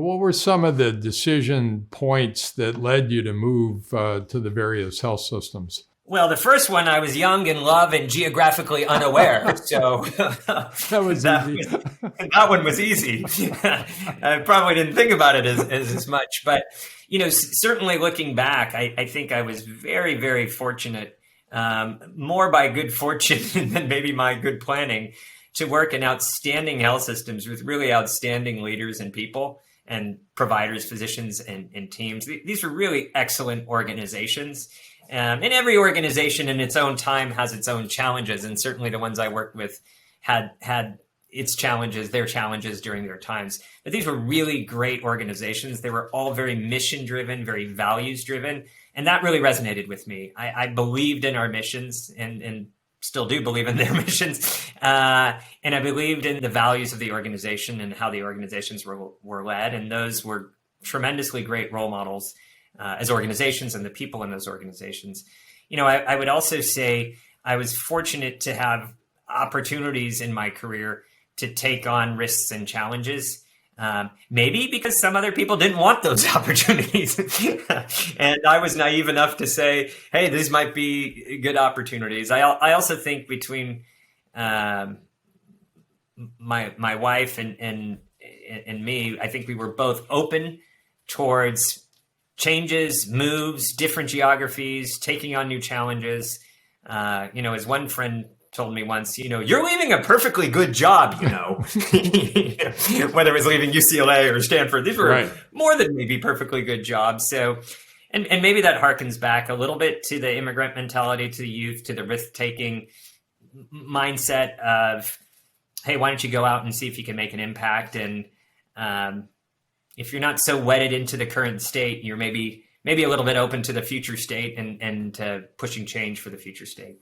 what were some of the decision points that led you to move to the various health systems? Well, the first one, I was young, in love, and geographically unaware. So that was easy. That one was easy. I probably didn't think about it as much. But, certainly looking back, I think I was very, very fortunate, more by good fortune than maybe my good planning, to work in outstanding health systems with really outstanding leaders and people and providers, physicians, and teams. These were really excellent organizations. And every organization in its own time has its own challenges. And certainly the ones I worked with had its challenges, their challenges during their times. But these were really great organizations. They were all very mission driven, very values driven. And that really resonated with me. I believed in our missions and still do believe in their missions. And I believed in the values of the organization and how the organizations were led. And those were tremendously great role models as organizations and the people in those organizations. I would also say I was fortunate to have opportunities in my career to take on risks and challenges, maybe because some other people didn't want those opportunities. And I was naive enough to say, hey, these might be good opportunities. I also think between my wife and me, I think we were both open towards changes, moves, different geographies, taking on new challenges. As one friend told me once, you're leaving a perfectly good job, whether it was leaving UCLA or Stanford. These were more than maybe perfectly good jobs. So, and maybe that harkens back a little bit to the immigrant mentality, to the youth, to the risk-taking mindset of, hey, why don't you go out and see if you can make an impact? And if you're not so wedded into the current state, you're maybe a little bit open to the future state and to pushing change for the future state.